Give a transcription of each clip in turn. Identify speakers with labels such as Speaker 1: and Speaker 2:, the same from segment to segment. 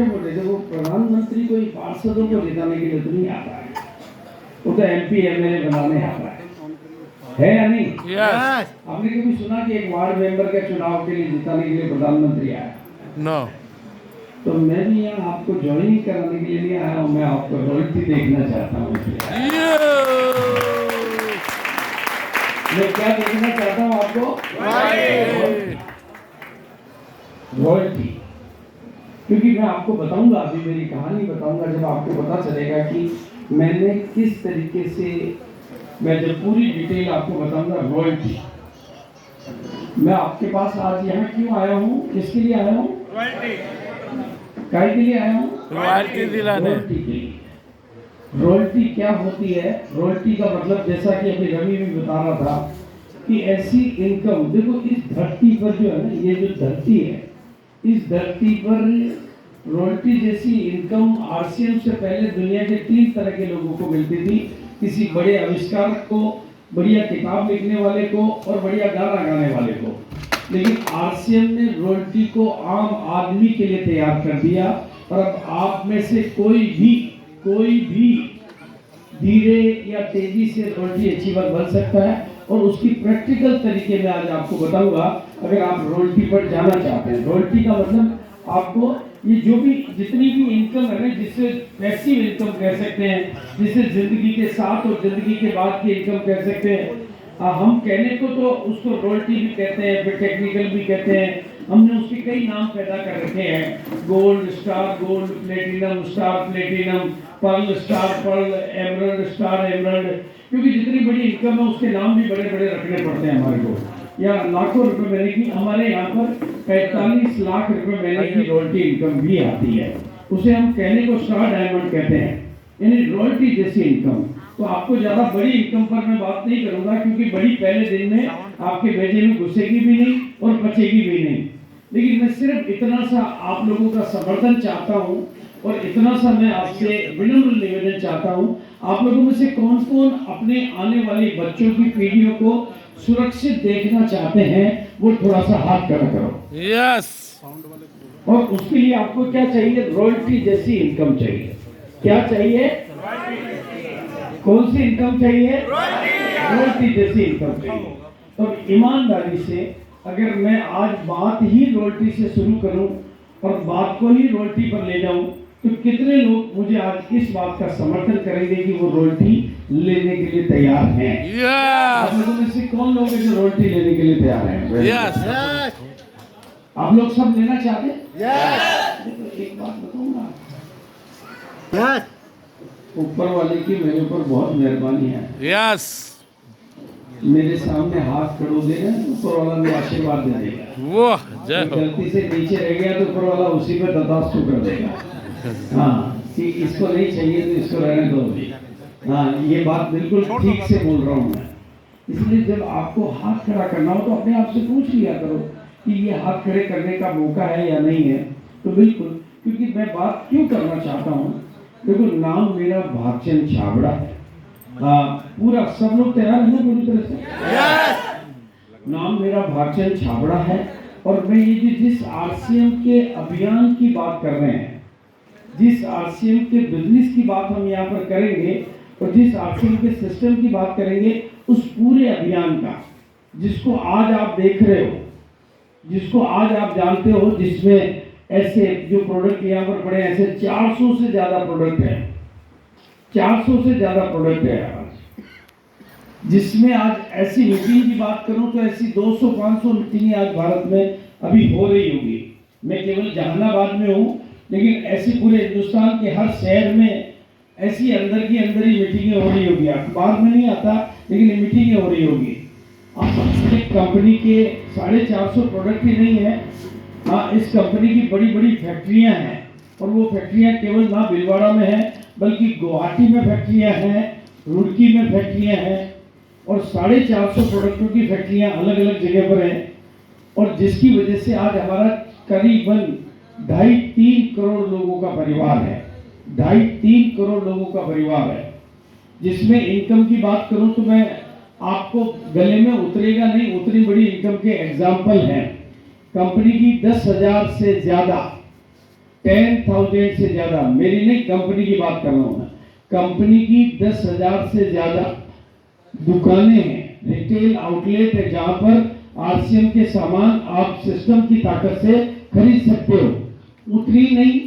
Speaker 1: छोटे मोटे, देखो प्रधानमंत्री कोई पार्षदों को जिताने के लिए तो नहीं आता है, वो तो MP MLA बनाने आता है या नहीं?
Speaker 2: Yes.
Speaker 1: आपने कभी सुना कि एक वार्ड मेंबर के चुनाव के लिए जिताने के लिए प्रधानमंत्री आया?
Speaker 2: No.
Speaker 1: तो मैं भी यहाँ आपको ज्वाइन कराने के लिए नहीं आया हूँ, मैं आपको रॉयल्टी देखना चाहता हूँ। मैं क्या देखना चाहता हूँ आपको? रॉयल्टी। क्योंकि मैं आपको बताऊंगा, अभी मेरी कहानी बताऊंगा, जब आपको पता चलेगा कि मैंने किस तरीके से, मैं जब पूरी डिटेल आपको बताऊंगा रॉयल्टी। मैं आपके पास आज यहाँ क्यों आया हूँ, किसके लिए आया हूँ? काय के लिए आया हूँ?
Speaker 2: रॉयल्टी दिलाने।
Speaker 1: रॉयल्टी के लिए। रॉयल्टी क्या होती है? रॉयल्टी का मतलब, जैसा कि अभी रवि भी बता रहा था, कि ऐसी इनकम, देखो इस धरती पर जो है ना, ये जो धरती है, इस धरती पर रॉयल्टी जैसी इनकम RCM से पहले दुनिया के 3 तरह के लोगों को मिलती थी। किसी बड़े आविष्कारक को, बढ़िया किताब लिखने वाले को, और बढ़िया गाना गाने वाले को। लेकिन RCM ने रॉयल्टी को आम आदमी के लिए तैयार कर दिया, और अब आप में से कोई भी धीरे या तेजी से रॉयल्टी अचीवर बन सकता है, और उसकी प्रैक्टिकल तरीके में आज आपको बताऊंगा। अगर आप रॉयल्टी पर जाना चाहते हैं, रॉयल्टी का मतलब आपको ये जो भी जितनी भी इनकम है ना, जिससे पैसिव इनकम कह सकते हैं, जिसे जिंदगी के साथ और जिंदगी के बाद की इनकम कह सकते हैं। हम कहने को तो उसको रॉयल्टी भी कहते हैं, फिर टेक्निकल भी कहते हैं, हमने उसके कई नाम पैदा कर रखे हैं। Gold star gold, platinum star platinum, pearl star pearl, emerald star emerald, क्योंकि जितनी बड़ी इनकम है उसके नाम भी बड़े बड़े रखने पड़ते हैं हमारे को। या लाखों रुपए महीने की, हमारे यहाँ पर 45 लाख रुपए महीने की रॉयल्टी इनकम भी आती है। उसे हम कहने को स्टार डायमंड कहते हैं, यानी रॉयल्टी जैसी इनकम। तो आपको ज्यादा बड़ी इनकम पर मैं बात नहीं करूंगा, क्योंकि बड़ी पहले दिन में आपके भेजे में घुसेगी भी नहीं और बचेगी भी नहीं। लेकिन मैं सिर्फ इतना सा आप लोगों का समर्थन चाहता हूँ, और इतना सा मैं आपसे विनम्र निवेदन चाहता हूँ। आप लोगों में से कौन कौन अपने आने वाली बच्चों की पीढ़ियों को सुरक्षित देखना चाहते हैं, वो थोड़ा सा हाथ खड़ा करो।
Speaker 2: Yes.
Speaker 1: और उसके लिए आपको क्या चाहिए? रॉयल्टी जैसी इनकम चाहिए। क्या चाहिए? कौन सी इनकम चाहिए? रॉयल्टी जैसी इनकम चाहिए। तो ईमानदारी से अगर मैं आज बात ही रॉयल्टी से शुरू करूं और बात को ही रॉयल्टी पर ले जाऊं, तो कितने लोग मुझे आज इस बात का समर्थन करेंगे कि वो रॉयल्टी लेने के लिए तैयार हैं? आप
Speaker 2: Yes.
Speaker 1: लोगों में से कौन लोग हैं जो रॉयल्टी लेने के लिए तैयार हैं?
Speaker 2: Yes.
Speaker 1: आप लोग सब लेना चाहते हैं?
Speaker 2: Yes.
Speaker 1: देखो एक बात बताऊंगा,
Speaker 2: Yes.
Speaker 1: ऊपर वाले की मेरे ऊपर बहुत मेहरबानी है।
Speaker 2: Yes.
Speaker 1: मेरे सामने हाथ खड़ो देगा, ऊपर वाला भी आशीर्वाद दे देगा।
Speaker 2: वाह, जय हो।
Speaker 1: गलती से नीचे रह गया तो ऊपर वाला उसी पे तथास्तु कर देगा। हाँ, कि इसको नहीं चाहिए तो इसको रहने दो। हाँ, ये बात बिल्कुल ठीक से बोल रहा हूँ मैं। इसलिए जब आपको हाथ खड़ा करना हो तो अपने आप से पूछ लिया करो कि ये हाथ खड़े करने का मौका है या नहीं है। तो बिल्कुल, क्योंकि मैं बात क्यों करना चाहता हूँ, देखो नाम मेरा भागचंद छाबड़ा है। पूरा सब लोग तैयार है ना पूरी तरह से?
Speaker 2: Yes.
Speaker 1: नाम मेरा भागचंद छाबड़ा है, और मैं ये जिस RCM के अभियान की बात कर रहे हैं, जिस RCM के बिजनेस की बात हम यहाँ पर करेंगे, और जिस RCM के सिस्टम की बात करेंगे, उस पूरे अभियान का, जिसको आज आप देख रहे हो, जिसको आज आप जानते हो, जिसमें ऐसे जो प्रोडक्ट यहाँ पर पड़े, ऐसे 400 से ज्यादा प्रोडक्ट है, 400 से ज्यादा प्रोडक्ट है आज। जिसमें आज ऐसी मीटिंग की बात करूं तो ऐसी 200-500 मीटिंगें आज भारत में अभी हो रही होगी। मैं केवल जहानाबाद में हूं, लेकिन ऐसी पूरे हिंदुस्तान के हर शहर में ऐसी अंदर की अंदर ही मीटिंगें हो रही होगी। अखबार में नहीं आता, लेकिन मीटिंगें हो रही होगी। एक कंपनी के 450 प्रोडक्ट ही नहीं है। हाँ, इस कंपनी की बड़ी बड़ी फैक्ट्रियां हैं, और वो फैक्ट्रियां केवल ना भीलवाड़ा में है, बल्कि गुवाहाटी में फैक्ट्रियां हैं, रुड़की में फैक्ट्रियां हैं, और 450 प्रोडक्टों की फैक्ट्रियां अलग अलग जगह पर हैं। और जिसकी वजह से आज हमारा करीबन 2.5-3 करोड़ लोगों का परिवार है। 2.5-3 करोड़ लोगों का परिवार है, जिसमें इनकम की बात करूं तो मैं आपको गले में उतरेगा नहीं, उतनी बड़ी इनकम के एग्जाम्पल हैं। कंपनी की 10,000 से ज्यादा 10,000 से ज्यादा, मेरी नहीं कंपनी की बात कर रहा हूं मैं, कंपनी की 10,000 से ज्यादा दुकानें हैं, रिटेल आउटलेट है, जहां पर आरसीएम के सामान आप सिस्टम की ताकत से खरीद सकते हो। उतनी नहीं,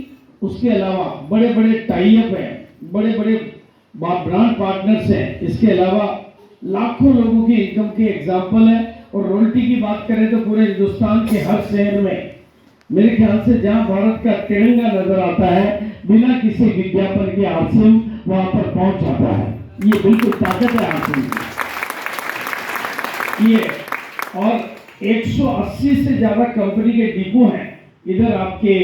Speaker 1: उसके अलावा बड़े बड़े टाई अप है, बड़े बड़े ब्रांड पार्टनर्स हैं, इसके अलावा लाखों लोगों की इनकम के एग्जाम्पल है। और रॉयल्टी की बात करें तो पूरे हिंदुस्तान के हर शहर में, मेरे ख्याल से जहां भारत का तिरंगा नजर आता है, बिना किसी विज्ञापन के आरसीएम वहां पर पहुंच जाता है। ये बिल्कुल ताकत है आरसीएम की। ये और 180 से ज्यादा कंपनी के डिपो हैं। इधर आपके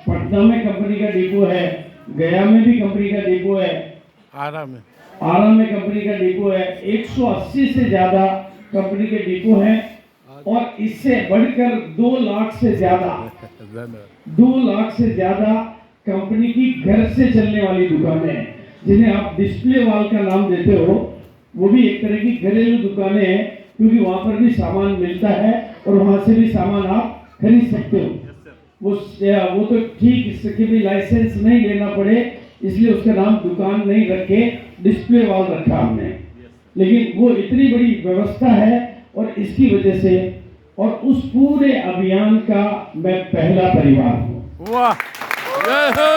Speaker 1: पटना में कंपनी का डिपो है, गया में भी कंपनी का डिपो है, आरा में कंपनी का डिपो है। 180 से ज्यादा कंपनी के डिपो हैं और इससे बढ़कर 2 लाख से ज्यादा 2 लाख से ज्यादा कंपनी की घर से चलने वाली दुकानें हैं, जिन्हें आप डिस्प्ले वॉल का नाम देते हो। वो भी एक तरह की घरेलू दुकानें हैं, क्योंकि वहां पर भी सामान मिलता है और वहां से भी सामान आप खरीद सकते हो। वो तो ठीक, इसके भी लाइसेंस नहीं लेना पड़े, इसलिए उसका नाम दुकान नहीं रखे, डिस्प्ले वॉल रखा हमने। लेकिन वो इतनी बड़ी व्यवस्था है और इसकी वजह से, और उस पूरे अभियान का मैं पहला परिवार हूँ।
Speaker 2: वाह, जय हो।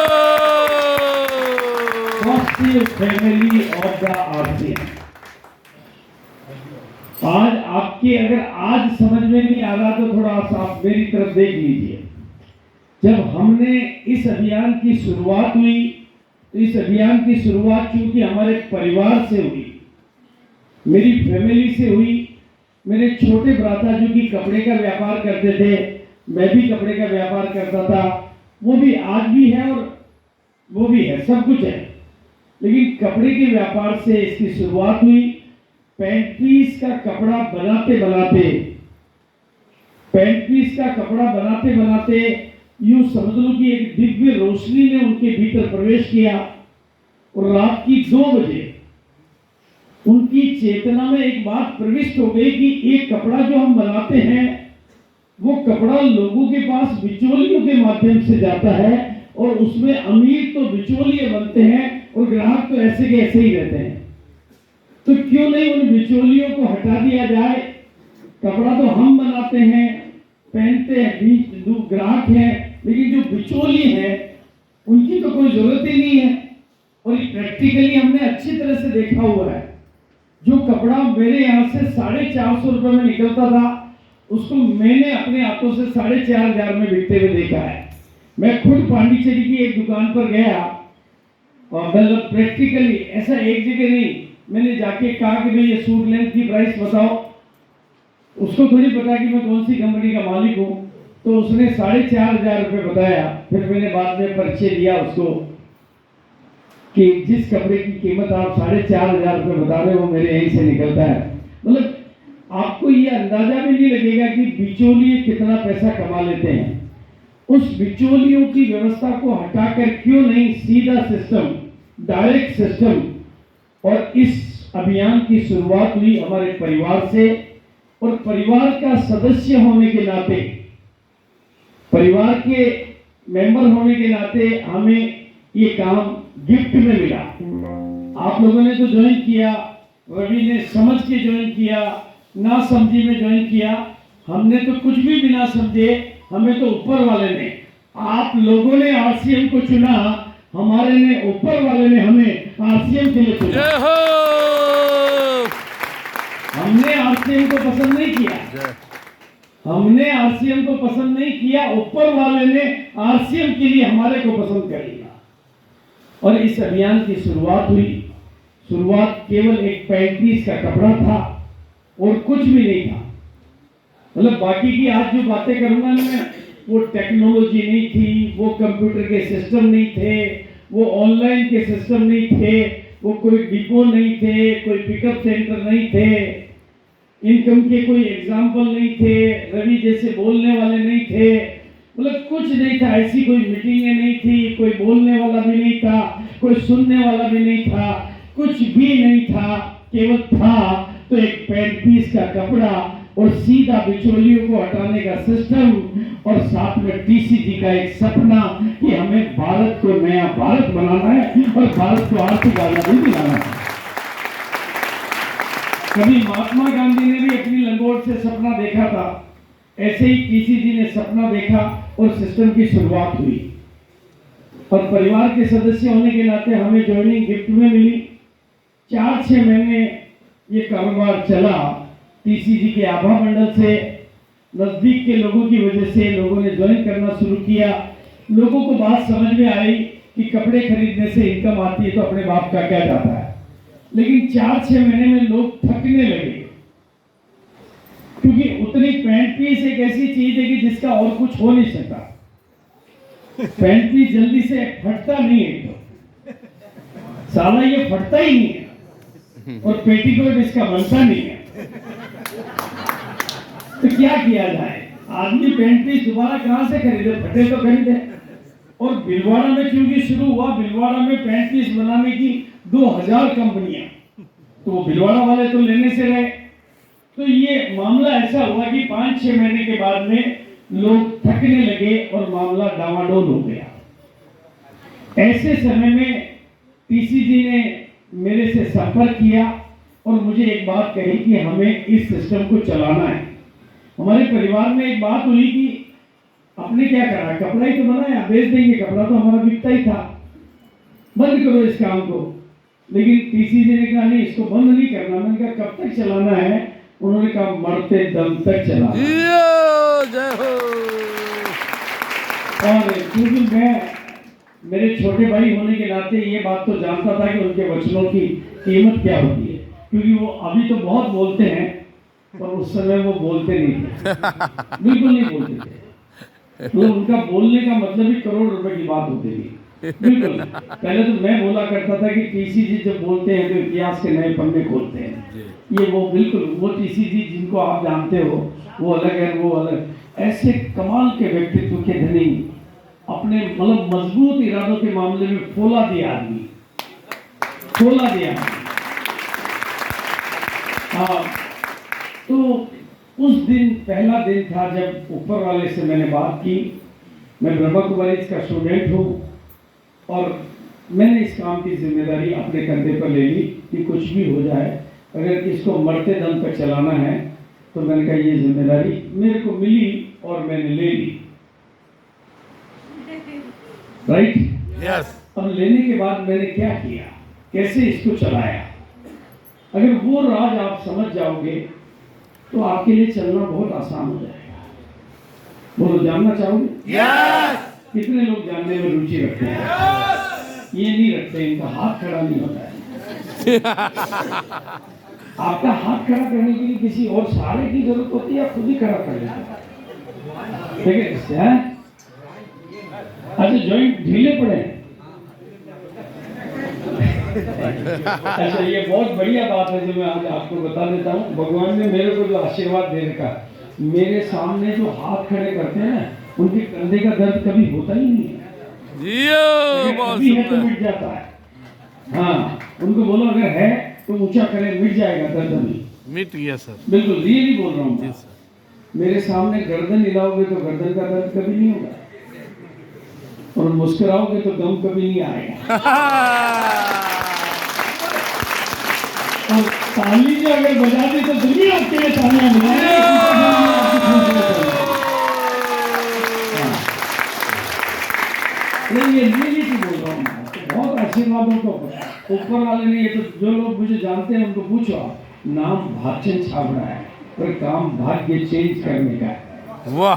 Speaker 1: Family of the RCM. आज आपके अगर आज समझ में नहीं आ रहा तो थोड़ा सा आप मेरी तरफ देख लीजिए। जब हमने इस अभियान की शुरुआत हुई, तो इस अभियान की शुरुआत चूंकि हमारे परिवार से हुई, मेरी फैमिली से हुई। मेरे छोटे भ्राता जो कि कपड़े का व्यापार करते थे, मैं भी कपड़े का व्यापार करता था, वो भी आज भी है और वो भी है, सब कुछ है। लेकिन कपड़े के व्यापार से इसकी शुरुआत हुई। पैंट पीस का कपड़ा बनाते बनाते यूं समझ लो कि एक दिव्य रोशनी ने उनके भीतर प्रवेश किया और रात की 2 बजे उनकी चेतना में एक बात प्रविष्ट हो गई कि एक कपड़ा जो हम बनाते हैं, वो कपड़ा लोगों के पास बिचौलियों के माध्यम से जाता है और उसमें अमीर तो बिचौलिए बनते हैं और ग्राहक तो ऐसे के ऐसे ही रहते हैं। तो क्यों नहीं उन बिचौलियों को हटा दिया जाए? कपड़ा तो हम बनाते हैं, पहनते हैं, बीच दो ग्राहक हैं, लेकिन जो बिचौलिए हैं उनकी तो कोई जरूरत ही नहीं है। और प्रैक्टिकली हमने अच्छी तरह से देखा हुआ है। जो कपड़ा मेरे यहाँ से 450 रुपए में निकलता था, उसको मैंने अपने हाथों से 4,500 में बिकते हुए देखा है। मैं खुद पांडिचेरी की एक दुकान पर गया और मतलब प्रैक्टिकली ऐसा एक जगह नहीं, मैंने जाके कहा कि भाई ये सूट लेंथ की प्राइस बताओ। उसको थोड़ी पता कि मैं कौन सी कंपनी का मालिक हूँ, तो उसने 4,500 रुपये बताया। फिर मैंने बाद में परिचय दिया उसको कि जिस कपड़े की कीमत आप 4,500 रुपये बता रहे हो, वो मेरे यहीं से निकलता है। मतलब आपको ये अंदाजा भी नहीं लगेगा कि बिचौलिए कितना पैसा कमा लेते हैं। उस बिचौलियों की व्यवस्था को हटाकर क्यों नहीं सीधा सिस्टम, डायरेक्ट सिस्टम। और इस अभियान की शुरुआत हुई हमारे परिवार से, और परिवार का सदस्य होने के नाते, परिवार के मेंबर होने के नाते हमें ये काम गिफ्ट में मिला। आप लोगों ने तो ज्वाइन किया, रवि ने समझ के ज्वाइन किया, ना समझी में ज्वाइन किया। हमने तो कुछ भी बिना समझे, हमें तो ऊपर वाले ने, आप लोगों ने आरसीएम को चुना, हमारे ने ऊपर वाले ने हमें आरसीएम के लिए चुना। हमने आरसीएम को पसंद नहीं किया, हमने आरसीएम को पसंद नहीं किया, ऊपर वाले ने आरसीएम के लिए हमारे को पसंद कर लिया। और इस अभियान की शुरुआत हुई। शुरुआत केवल एक पैंट पीस का कपड़ा था और कुछ भी नहीं था। मतलब बाकी की आज जो बातें करूंगा ना मैं, वो टेक्नोलॉजी नहीं थी, वो कंप्यूटर के सिस्टम नहीं थे, वो ऑनलाइन के सिस्टम नहीं थे, वो कोई डिपो नहीं थे, कोई पिकअप सेंटर नहीं थे, इनकम के कोई एग्जाम्पल नहीं थे, रवि जैसे बोलने वाले नहीं थे। मतलब कुछ नहीं था, ऐसी कोई मीटिंगें नहीं थी, कोई बोलने वाला भी नहीं था, कोई सुनने वाला भी नहीं था, कुछ भी नहीं था। केवल था तो एक पैंट पीस का कपड़ा और सीधा बिचौलियों को हटाने का सिस्टम, और साथ में टीसीजी का एक सपना कि हमें भारत को नया भारत बनाना है और भारत को आर्थिक आजादी दिलाना है। कभी महात्मा गांधी ने भी अपनी लंगोट से सपना देखा था, ऐसे ही टीसीजी ने सपना देखा और सिस्टम की शुरुआत हुई। और परिवार के सदस्य होने के नाते हमें ज्वाइनिंग गिफ्ट में मिली। 4-6 महीने ये कारोबार चला। टीसीजी के आभा मंडल से नजदीक के लोगों की वजह से लोगों ने ज्वाइन करना शुरू किया। लोगों को बात समझ में आई कि कपड़े खरीदने से इनकम आती है तो अपने बाप का क्या जाता है। लेकिन 4-6 महीने में लोग थकने लगे, क्योंकि उतनी पैंट पीस एक ऐसी चीज है कि जिसका और कुछ हो नहीं सकता। पैंट पीस जल्दी से फटता नहीं है, तो साला ये फटता ही नहीं है, और पेटीकोट इसका बनता नहीं है। तो क्या किया जाए? आदमी पैंट पीस दोबारा कहां से खरीदे? फटे तो खरीदे। और भिलवाड़ा में क्योंकि शुरू हुआ, भिलवाड़ा में पैंट पीस बनाने की 2000 कंपनियां, तो वो भिलवाड़ा वाले तो लेने से रहे। तो ये मामला ऐसा हुआ कि 5-6 महीने के बाद में लोग थकने लगे और मामला डामाडोल हो गया। ऐसे समय में टीसीजी ने मेरे से संपर्क किया और मुझे एक बात कही कि हमें इस सिस्टम को चलाना है। हमारे परिवार में एक बात हुई कि आपने क्या करा, कपड़ा ही तो बनाया, बेच देंगे, कपड़ा तो हमारा बिकता ही था, बंद करो इस काम को। लेकिन टीसीजी ने कहा नहीं, इसको बंद नहीं करना। मैंने कहा कब तक चलाना है? उन्होंने कहा मरते दम तक चलाना।
Speaker 2: जय हो।
Speaker 1: और क्योंकि मैं मेरे छोटे भाई होने के नाते ये बात तो जानता था कि उनके वचनों की कीमत क्या होती है, क्योंकि वो अभी तो बहुत बोलते हैं पर उस समय वो बोलते नहीं थे, बिल्कुल नहीं बोलते थे। तो उनका बोलने का मतलब ही करोड़ रुपए की बात होती थी, बिल्कुल। पहले तो मैं बोला करता था कि टीसीजी जब बोलते हैं तो इतिहास के नए पन्ने खोलते हैं। ये वो बिल्कुल वो टीसीजी जिनको आप जानते हो, वो अलग है, वो अलग। ऐसे कमाल के व्यक्तित्व के धनी, अपने मतलब मजबूत इरादों के मामले में फौला दिया आदमी, फौला दिया। हाँ, तो उस दिन पहला दिन था जब ऊपर वाले से मैंने बात की। मैं ब्रह्मा कुमारी का स्टूडेंट हूँ और मैंने इस काम की जिम्मेदारी अपने कंधे पर ले ली कि कुछ भी हो जाए, अगर इसको मरते दम तक चलाना है तो मैंने कहा ये जिम्मेदारी मेरे को मिली और मैंने ले ली। राइट?
Speaker 2: यस।
Speaker 1: अब लेने के बाद मैंने क्या किया, कैसे इसको चलाया, अगर वो राज आप समझ जाओगे तो आपके लिए चलना बहुत आसान हो जाएगा। बोलो, जानना चाहोगे?
Speaker 2: यस।
Speaker 1: कितने लोग जानने में रुचि रखते हैं? ये नहीं रखते, इनका हाथ खड़ा नहीं होता है। आपका हाथ खड़ा करने के लिए किसी और सहारे की जरूरत होती है, आप खुद ही खड़ा कर लेते हैं। ठीक है? अच्छा, जॉइंट ढीले पड़े हैं। अच्छा, ये बहुत बढ़िया बात है जो मैं आज आपको बता देता हूँ। भगवान ने मेरे को जो आशीर्वाद दे रखा, मेरे सामने जो हाथ खड़े करते हैं ना, उनके कंधे का दर्द कभी होता ही नहीं है। कभी है तो मिट जाता है। हाँ, उनको बोलो अगर है तो ऊंचा करें, मिट जाएगा दर्द में।
Speaker 2: मिट गया सर।
Speaker 1: बिल्कुल रियली बोल रहा हूँ। मेरे सामने गर्दन हिलाओगे तो गर्दन का दर्द कभी नहीं होगा, और मुस्कुराओगे तो गम कभी नहीं आएगा। और ताली जो अगर बजा दी तो दुनिया आपके लिए तालियां बजाएगी। ये रियली बोल रहा हूँ, बहुत आशीर्वादों को ऊपर वाले ने। ये तो जो लोग मुझे जानते हैं उनको पूछो, नाम भागचंद छाबड़ा है पर काम भाग्य चेंज करने का है।
Speaker 2: वाह।